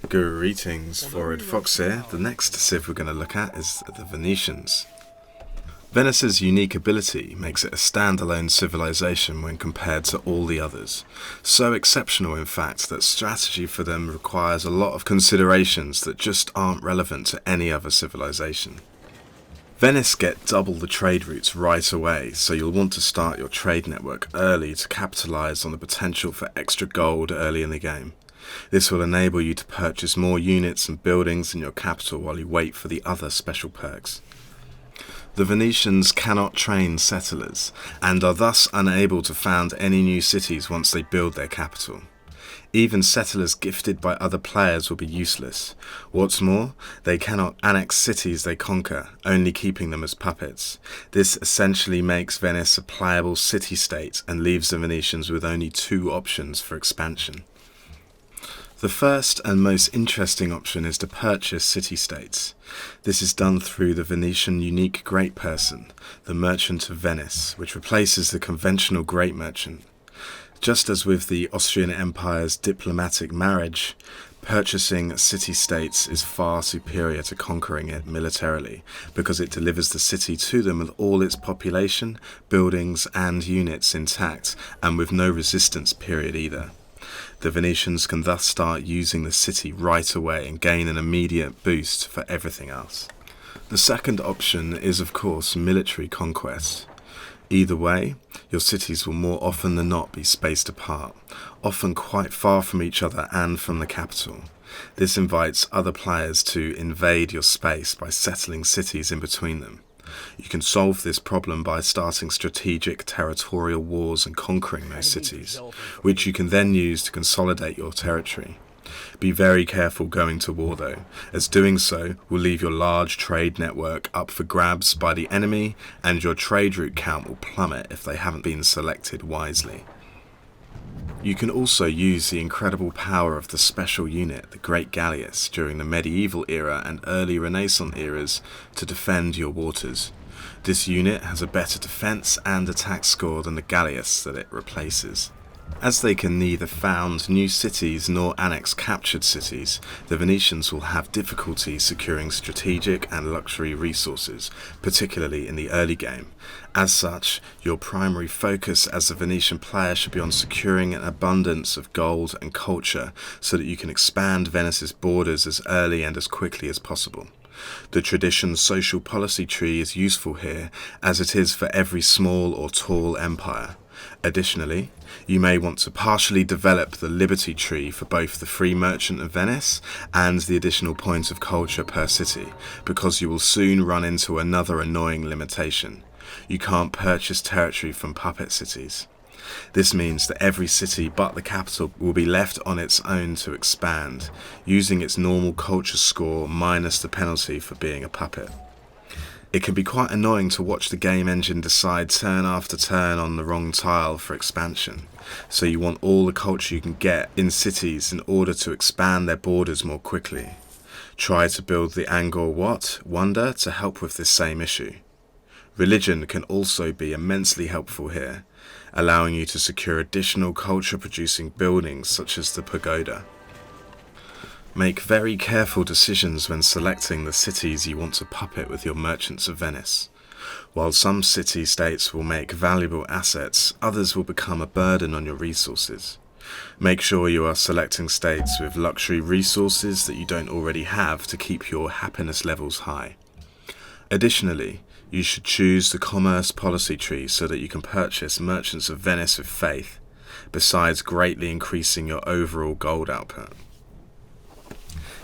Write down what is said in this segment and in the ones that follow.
Greetings, Forward Fox here. The next civ we're going to look at is the Venetians. Venice's unique ability makes it a standalone civilization when compared to all the others. So exceptional in fact that strategy for them requires a lot of considerations that just aren't relevant to any other civilization. Venice get double the trade routes right away, so you'll want to start your trade network early to capitalise on the potential for extra gold early in the game. This will enable you to purchase more units and buildings in your capital while you wait for the other special perks. The Venetians cannot train settlers, and are thus unable to found any new cities once they build their capital. Even settlers gifted by other players will be useless. What's more, they cannot annex cities they conquer, only keeping them as puppets. This essentially makes Venice a playable city-state and leaves the Venetians with only two options for expansion. The first and most interesting option is to purchase city-states. This is done through the Venetian unique great person, the Merchant of Venice, which replaces the conventional great merchant. Just as with the Austrian Empire's diplomatic marriage, purchasing city-states is far superior to conquering it militarily, because it delivers the city to them with all its population, buildings and units intact, and with no resistance period either. The Venetians can thus start using the city right away and gain an immediate boost for everything else. The second option is of course military conquest. Either way, your cities will more often than not be spaced apart, often quite far from each other and from the capital. This invites other players to invade your space by settling cities in between them. You can solve this problem by starting strategic territorial wars and conquering those cities, which you can then use to consolidate your territory. Be very careful going to war though, as doing so will leave your large trade network up for grabs by the enemy, and your trade route count will plummet if they haven't been selected wisely. You can also use the incredible power of the special unit, the Great Galleass, during the medieval era and early Renaissance eras to defend your waters. This unit has a better defense and attack score than the Galleass that it replaces. As they can neither found new cities nor annex captured cities, the Venetians will have difficulty securing strategic and luxury resources, particularly in the early game. As such, your primary focus as a Venetian player should be on securing an abundance of gold and culture so that you can expand Venice's borders as early and as quickly as possible. The tradition social policy tree is useful here, as it is for every small or tall empire. Additionally, you may want to partially develop the liberty tree for both the free merchant of Venice and the additional points of culture per city, because you will soon run into another annoying limitation. You can't purchase territory from puppet cities. This means that every city but the capital will be left on its own to expand, using its normal culture score minus the penalty for being a puppet. It can be quite annoying to watch the game engine decide turn after turn on the wrong tile for expansion, so you want all the culture you can get in cities in order to expand their borders more quickly. Try to build the Angkor Wat wonder to help with this same issue. Religion can also be immensely helpful here, allowing you to secure additional culture-producing buildings such as the pagoda. Make very careful decisions when selecting the cities you want to puppet with your merchants of Venice. While some city-states will make valuable assets, others will become a burden on your resources. Make sure you are selecting states with luxury resources that you don't already have to keep your happiness levels high. Additionally, you should choose the commerce policy tree so that you can purchase merchants of Venice with faith, besides greatly increasing your overall gold output.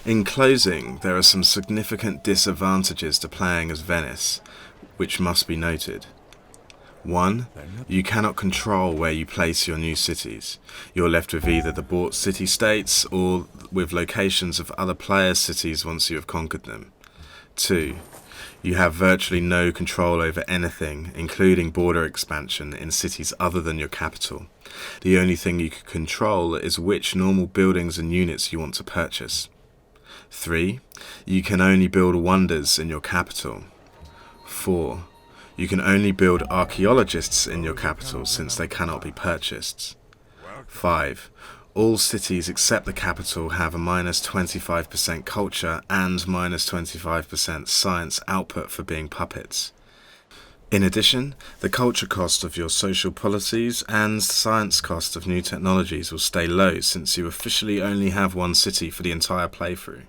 In closing, there are some significant disadvantages to playing as Venice, which must be noted. 1. You cannot control where you place your new cities. You're left with either the bought city-states or with locations of other players' cities once you have conquered them. 2. You have virtually no control over anything, including border expansion in cities other than your capital. The only thing you can control is which normal buildings and units you want to purchase. 3. You can only build wonders in your capital. 4. You can only build archaeologists in your capital since they cannot be purchased. 5. All cities except the capital have a -25% culture and -25% science output for being puppets. In addition, the culture cost of your social policies and science cost of new technologies will stay low, since you officially only have one city for the entire playthrough,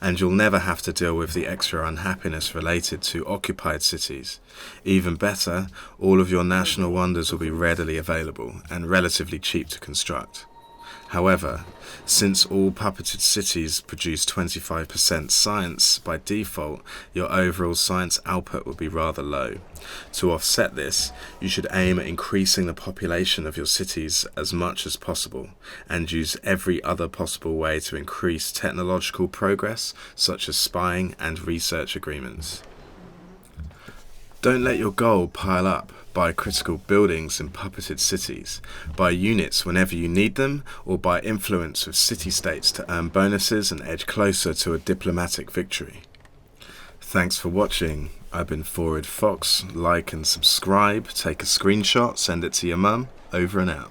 and you'll never have to deal with the extra unhappiness related to occupied cities. Even better, all of your national wonders will be readily available and relatively cheap to construct. However, since all puppeted cities produce 25% science by default, your overall science output will be rather low. To offset this, you should aim at increasing the population of your cities as much as possible, and use every other possible way to increase technological progress, such as spying and research agreements. Don't let your gold pile up. Buy critical buildings in puppeted cities. Buy units whenever you need them, or buy influence with city-states to earn bonuses and edge closer to a diplomatic victory. Thanks for watching. I've been Forward Fox. Like and subscribe. Take a screenshot, send it to your mum. Over and out.